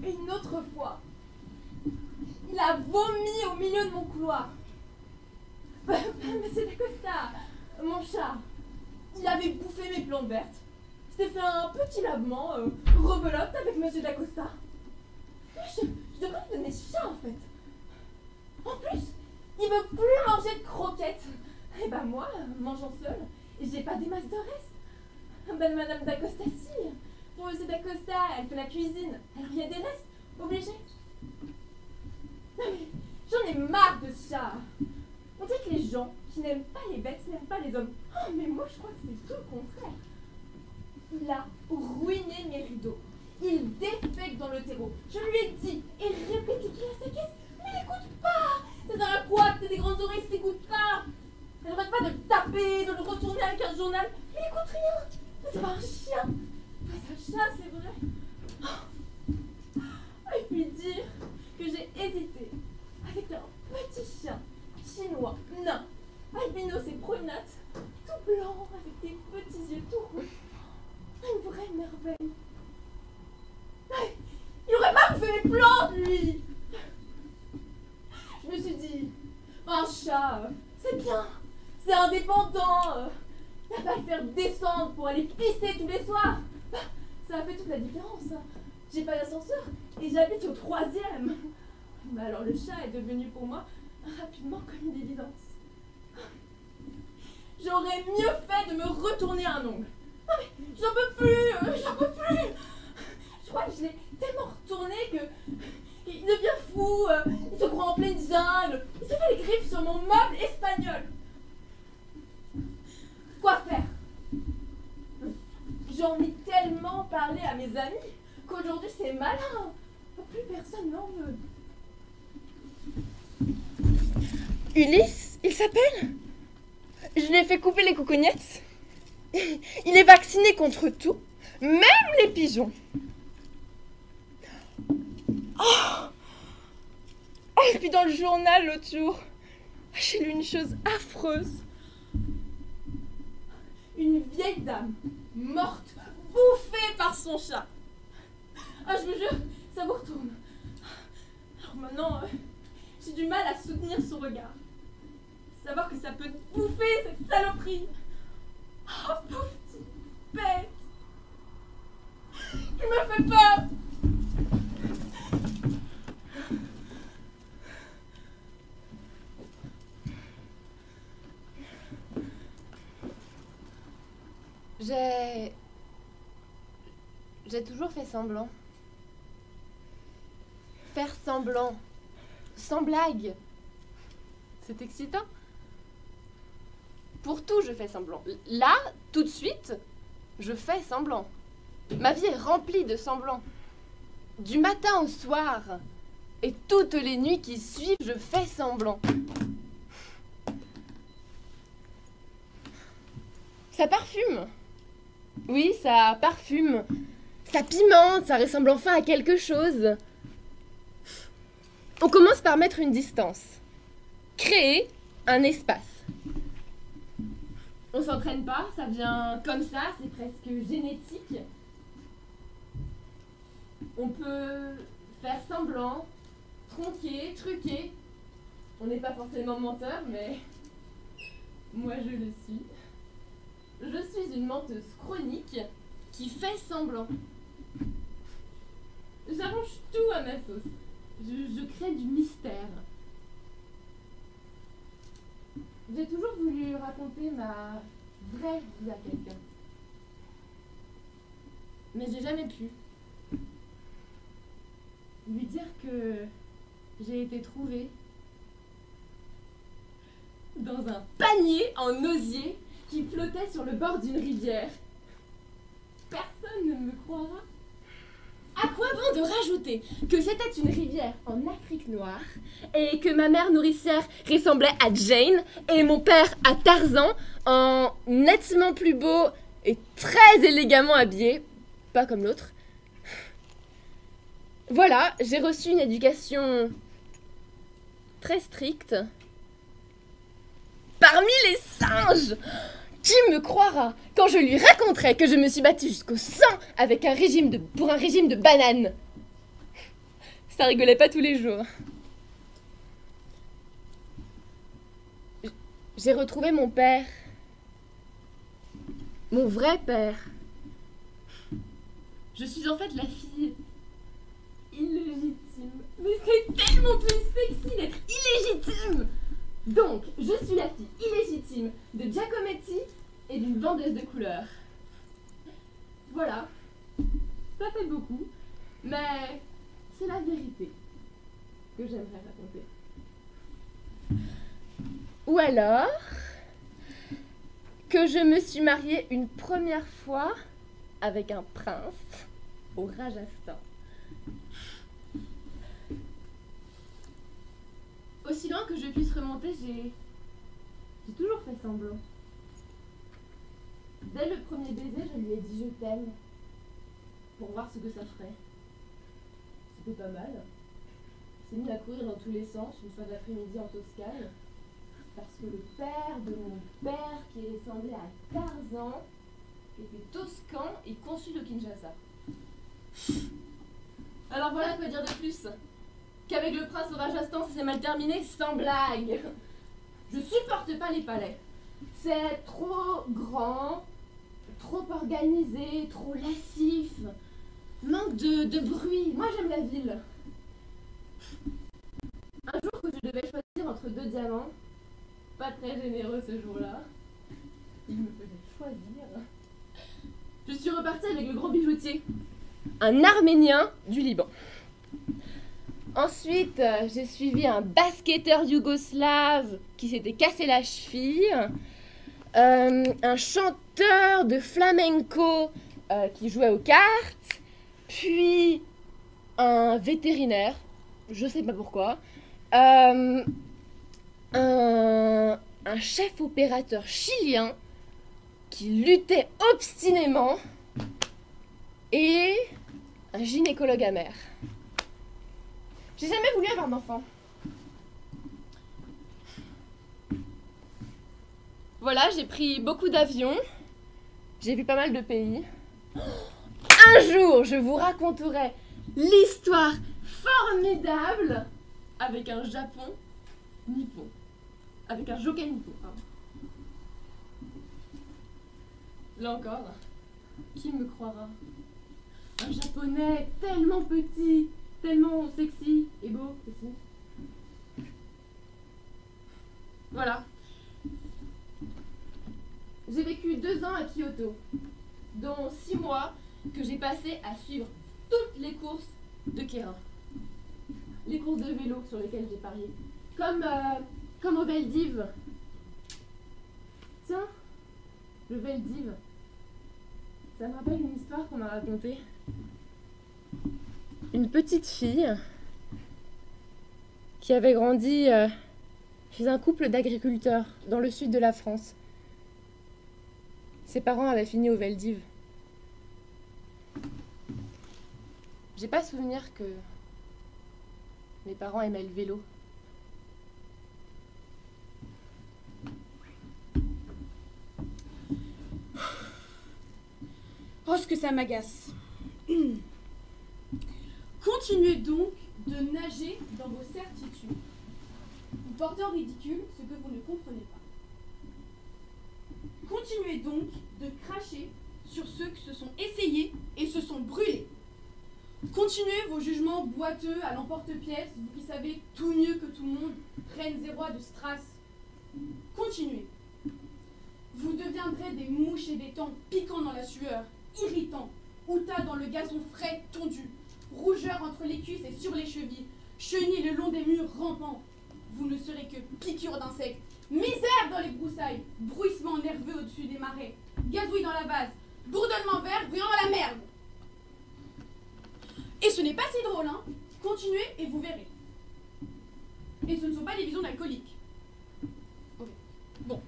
Et une autre fois, il a vomi au milieu de mon couloir. Monsieur Dacosta, mon chat, il avait bouffé mes plantes vertes. S'était fait un petit lavement, rebelote avec Monsieur Dacosta. Je devrais lui donner ce chat en fait. En plus, il veut plus manger de croquettes. Et ben moi, mangeant seule, j'ai pas des masses de reste. Ben Madame Dacosta si. Pour Monsieur Dacosta, elle fait la cuisine. Alors il y a des restes, obligé. Non mais, j'en ai marre de ce chat. On dit que les gens qui n'aiment pas les bêtes n'aiment pas les hommes. Oh mais moi je crois que c'est tout le contraire. Il a ruiné mes rideaux. Il défecte dans le terreau. Je lui ai dit et répété qu'il a sa caisse, mais il n'écoute pas. Ça sert à quoi que t'aies des grandes oreilles si t'écoutes pas? Elle n'arrête pas de le taper, de le retourner avec un journal. Il n'écoute rien. C'est pas un chien. C'est un chat, c'est vrai. Et puis dire que j'ai hésité avec un petit chien chinois, nain, albinos et brunâtre, tout blanc, avec des petits yeux tout ronds. Une vraie merveille. Il aurait pas bouffé mes plantes, lui. Je me suis dit, un chat, c'est bien, c'est indépendant. Il n'y a pas à le faire descendre pour aller pisser tous les soirs. Ça a fait toute la différence. J'ai pas d'ascenseur et j'habite au 3e. Mais alors le chat est devenu pour moi rapidement comme une évidence. J'aurais mieux fait de me retourner un ongle. Non mais j'en peux plus, j'en peux plus. Je crois que je l'ai tellement retourné qu'il devient fou. Il se croit en pleine jungle. Il se fait les griffes sur mon meuble espagnol. Quoi faire? J'en ai tellement parlé à mes amis qu'aujourd'hui c'est malin. Plus personne n'en veut. Ulysse, il s'appelle? Je lui ai fait couper les coucougnettes. Il est vacciné contre tout, même les pigeons. Oh, et puis dans le journal l'autre jour, j'ai lu une chose affreuse. Une vieille dame, morte, bouffée par son chat. Ah, je vous jure, ça vous retourne. Alors maintenant, j'ai du mal à soutenir son regard. Savoir que ça peut bouffer cette saloperie. Oh, pauvre petite bête. Il me fait peur. J'ai toujours fait semblant. Faire semblant. Sans blague. C'est excitant. Pour tout, je fais semblant. Là, tout de suite, je fais semblant. Ma vie est remplie de semblants. Du matin au soir. Et toutes les nuits qui suivent, je fais semblant. Ça parfume. Oui, ça parfume. Ça pimente, ça ressemble enfin à quelque chose. On commence par mettre une distance. Créer un espace. On s'entraîne pas, ça vient comme ça, c'est presque génétique. On peut faire semblant, tronquer, truquer. On n'est pas forcément menteur, mais moi je le suis. Je suis une menteuse chronique qui fait semblant. J'arrange tout à ma sauce. Je crée du mystère. J'ai toujours voulu raconter ma vraie vie à quelqu'un. Mais j'ai jamais pu. Lui dire que j'ai été trouvée dans un panier en osier qui flottait sur le bord d'une rivière. Personne ne me croira. À quoi bon de rajouter que c'était une rivière en Afrique noire et que ma mère nourricière ressemblait à Jane et mon père à Tarzan, en nettement plus beau et très élégamment habillé, pas comme l'autre. Voilà, j'ai reçu une éducation très stricte. Parmi les singes! Qui me croira quand je lui raconterai que je me suis battue jusqu'au sang avec pour un régime de bananes? Ça rigolait pas tous les jours. J'ai retrouvé mon père. Mon vrai père. Je suis en fait la fille illégitime. Mais c'est tellement plus sexy d'être illégitime. Donc, je suis la fille illégitime de Giacometti et d'une vendeuse de couleurs. Voilà. Ça fait beaucoup, mais c'est la vérité que j'aimerais raconter. Ou alors que je me suis mariée une première fois avec un prince au Rajasthan. Aussi loin que je puisse remonter, j'ai toujours fait semblant. Dès le premier baiser, je lui ai dit je t'aime pour voir ce que ça ferait. C'était pas mal. Il s'est mis à courir dans tous les sens une fin d'après-midi en Toscane. Parce que le père de mon père, qui ressemblait à Tarzan, était toscan et consul de Kinshasa. Alors voilà quoi dire de plus. Qu'avec le prince au Rajasthan, ça s'est mal terminé, sans blague. Je supporte pas les palais. C'est trop grand, trop organisé, trop lascif. Manque de bruit. Moi j'aime la ville. Un jour que je devais choisir entre 2 diamants, pas très généreux ce jour-là, il me faisait choisir. Je suis repartie avec le grand bijoutier, un Arménien du Liban. Ensuite, j'ai suivi un basketteur yougoslave qui s'était cassé la cheville, un chanteur de flamenco qui jouait aux cartes, puis un vétérinaire, je sais pas pourquoi, un chef opérateur chilien qui luttait obstinément et un gynécologue amer. J'ai jamais voulu avoir d'enfant. Voilà, j'ai pris beaucoup d'avions, j'ai vu pas mal de pays. Un jour, je vous raconterai l'histoire formidable avec un Japon nippon. Avec un jockey nippon, pardon. Là encore, qui me croira? Un japonais tellement petit, tellement sexy et beau aussi. Voilà. J'ai vécu 2 ans à Kyoto, dont 6 mois que j'ai passé à suivre toutes les courses de Keirin. Les courses de vélo sur lesquelles j'ai parié. Comme au Veldiv. Tiens, le Veldiv. Ça me rappelle une histoire qu'on m'a racontée. Une petite fille qui avait grandi chez un couple d'agriculteurs dans le sud de la France. Ses parents avaient fini au Veldiv. J'ai pas souvenir que mes parents aimaient le vélo. Oh, ce que ça m'agace. Continuez donc de nager dans vos certitudes, vous portez en ridicule ce que vous ne comprenez pas. Continuez donc de cracher sur ceux qui se sont essayés et se sont brûlés. Continuez vos jugements boiteux à l'emporte-pièce, vous qui savez tout mieux que tout le monde, reines et rois de Strass. Continuez. Vous deviendrez des mouches et des temps piquants dans la sueur, irritants, outas dans le gazon frais tondu, rougeur entre les cuisses et sur les chevilles, chenilles le long des murs rampants. Vous ne serez que piqûres d'insectes, misère dans les broussailles, bruissement nerveux au-dessus des marais, gazouille dans la vase, bourdonnement vert, brûlant dans la merde. Et ce n'est pas si drôle, hein. Continuez et vous verrez. Et ce ne sont pas des visions d'alcooliques. Okay. Bon.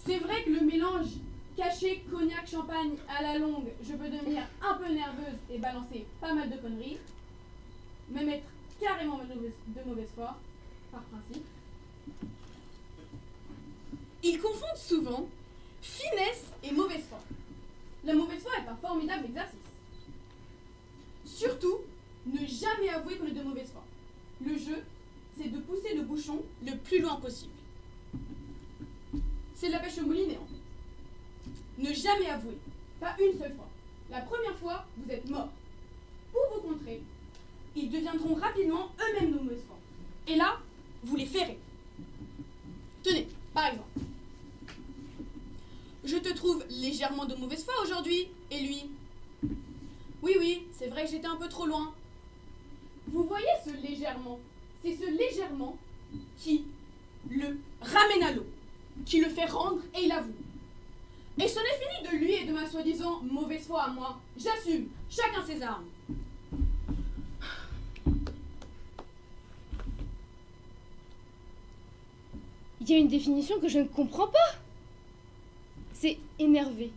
C'est vrai que le mélange caché cognac-champagne à la longue, je peux devenir un peu nerveuse et balancer pas mal de conneries, me mettre carrément de mauvaise foi, par principe. Ils confondent souvent finesse et mauvaise foi. La mauvaise foi est un formidable exercice. Surtout, ne jamais jamais avouer qu'on est de mauvaise foi. Le jeu, c'est de pousser le bouchon le plus loin possible. C'est de la pêche au moulinet, en fait. Ne jamais avouer, pas une seule fois. La première fois, vous êtes mort. Pour vous contrer, ils deviendront rapidement eux-mêmes de mauvaise foi. Et là, vous les ferrez. Tenez, par exemple. Je te trouve légèrement de mauvaise foi aujourd'hui, et lui. Oui, c'est vrai que j'étais un peu trop loin. Vous voyez ce légèrement? C'est ce légèrement qui le ramène à l'eau, qui le fait rendre et il avoue. Et ce n'est fini de lui et de ma soi-disant mauvaise foi à moi. J'assume, chacun ses armes. Il y a une définition que je ne comprends pas. C'est énervé.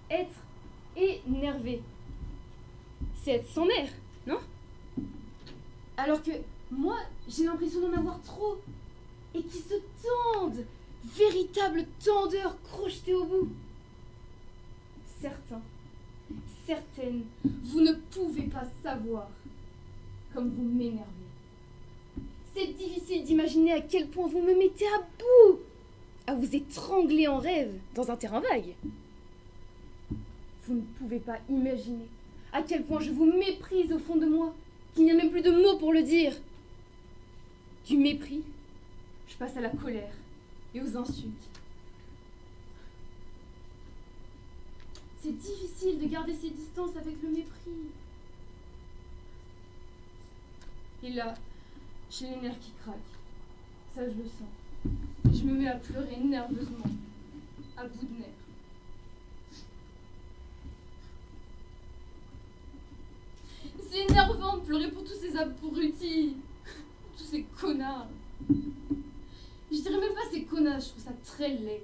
Être énervé. C'est être sans nerfs, non? Alors que moi, j'ai l'impression d'en avoir trop. Et qui se tendent. Véritable tendeur crochetée au bout. Certains, certaines, vous ne pouvez pas savoir comme vous m'énervez. C'est difficile d'imaginer à quel point vous me mettez à bout, à vous étrangler en rêve dans un terrain vague. Vous ne pouvez pas imaginer à quel point je vous méprise au fond de moi, qu'il n'y a même plus de mots pour le dire. Du mépris, je passe à la colère et aux insultes. C'est difficile de garder ses distances avec le mépris. Et là, j'ai les nerfs qui craquent. Ça, je le sens. Je me mets à pleurer nerveusement, à bout de nerfs. C'est énervant de pleurer pour tous ces abrutis, tous ces connards. Je dirais même pas ces connards, je trouve ça très laid.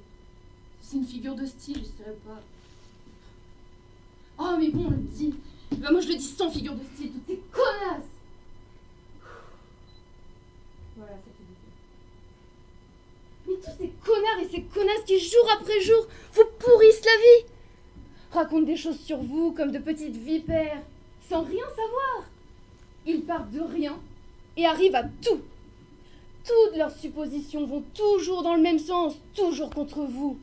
C'est une figure de style, je dirais pas. Oh mais bon, on le dit. Ben moi je le dis sans figure de style, toutes ces connasses. Voilà, ça fait du bien. Mais tous ces connards et ces connasses qui jour après jour vous pourrissent la vie, racontent des choses sur vous comme de petites vipères, sans rien savoir. Ils partent de rien et arrivent à tout. Toutes leurs suppositions vont toujours dans le même sens, toujours contre vous.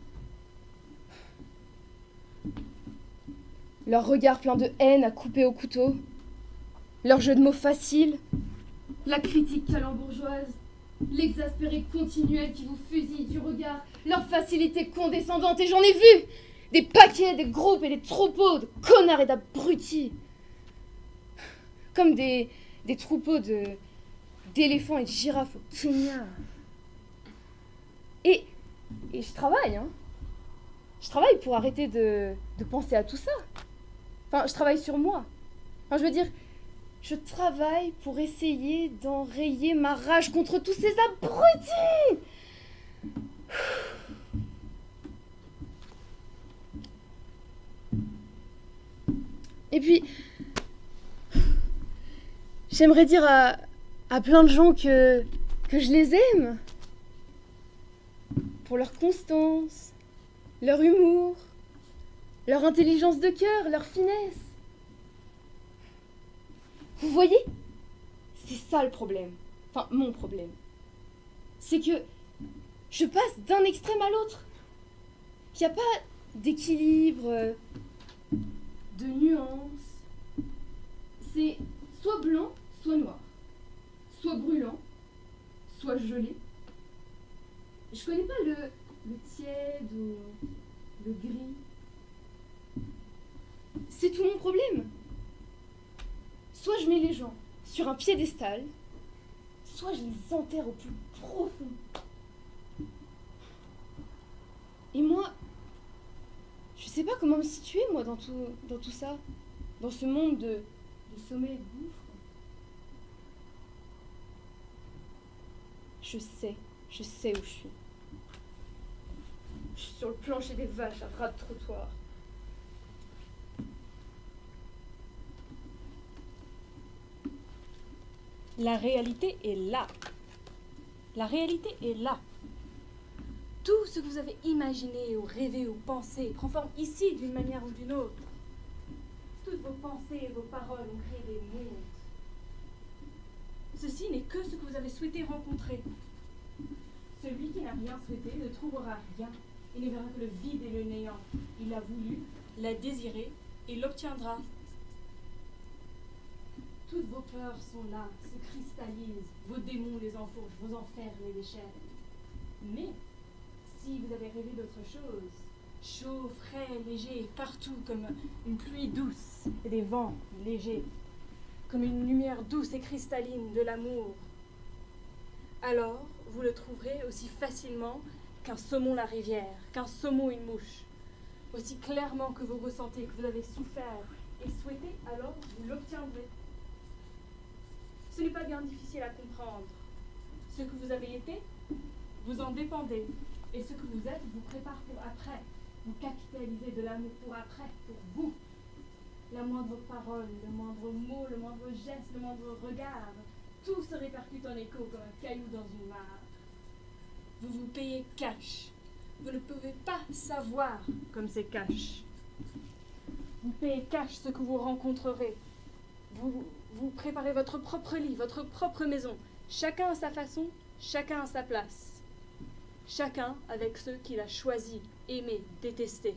Leur regard plein de haine à couper au couteau, leur jeu de mots facile, la critique calembourgeoise, l'exaspéré continuel qui vous fusille du regard, leur facilité condescendante, et j'en ai vu des paquets, des groupes et des troupeaux de connards et d'abrutis, comme des troupeaux d'éléphants et de girafes au Kenya. Et je travaille, hein. Je travaille pour arrêter de penser à tout ça. Enfin, je travaille sur moi. Enfin, je veux dire, je travaille pour essayer d'enrayer ma rage contre tous ces abrutis. Et puis, j'aimerais dire à plein de gens que je les aime. Pour leur constance, leur humour, leur intelligence de cœur, leur finesse. Vous voyez? C'est ça le problème. Enfin, mon problème. C'est que je passe d'un extrême à l'autre. Il n'y a pas d'équilibre, de nuance. C'est soit blanc, soit noir. Soit brûlant, soit gelé. Je connais pas le tiède ou le gris. C'est tout mon problème. Soit je mets les gens sur un piédestal, soit je les enterre au plus profond. Et moi, je sais pas comment me situer, moi, dans tout ça. Dans ce monde de sommets et de gouffres. Je sais où je suis. Je suis sur le plancher des vaches à ras de trottoir. La réalité est là. La réalité est là. Tout ce que vous avez imaginé ou rêvé ou pensé prend forme ici d'une manière ou d'une autre. Toute vos pensées et vos paroles ont créé des mondes. Ceci n'est que ce que vous avez souhaité rencontrer. Celui qui n'a rien souhaité ne trouvera rien et ne verra que le vide et le néant. Il l'a voulu, l'a désiré et l'obtiendra. Toutes vos peurs sont là, se cristallisent, vos démons les enfourchent, vos enfers les déchaînent. Mais si vous avez rêvé d'autre chose, chaud, frais, léger, partout comme une pluie douce et des vents légers, comme une lumière douce et cristalline de l'amour, alors vous le trouverez aussi facilement qu'un saumon la rivière, qu'un saumon une mouche, aussi clairement que vous ressentez que vous avez souffert et souhaité, alors vous l'obtiendrez. Ce n'est pas bien difficile à comprendre. Ce que vous avez été, vous en dépendez, et ce que vous êtes vous prépare pour après. Vous capitalisez de l'amour pour après, pour vous. La moindre parole, le moindre mot, le moindre geste, le moindre regard, tout se répercute en écho comme un caillou dans une mare. Vous vous payez cash. Vous ne pouvez pas savoir comme c'est cash. Vous payez cash ce que vous rencontrerez. Vous préparez votre propre lit, votre propre maison. Chacun à sa façon, chacun à sa place. Chacun avec ceux qu'il a choisi, aimé, détesté.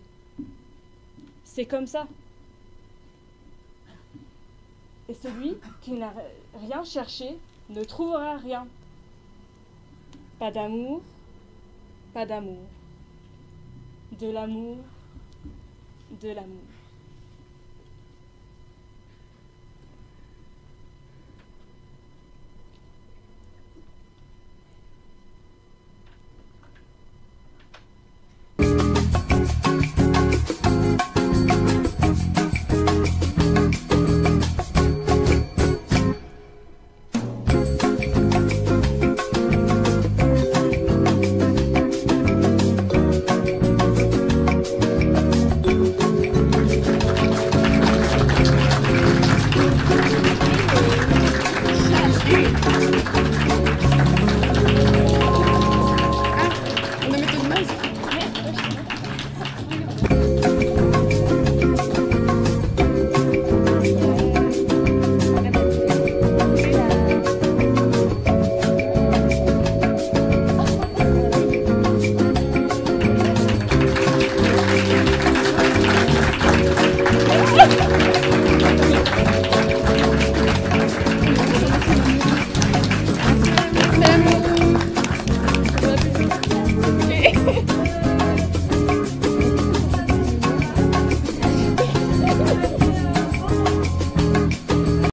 C'est comme ça. Et celui qui n'a rien cherché ne trouvera rien. Pas d'amour, pas d'amour. De l'amour, de l'amour.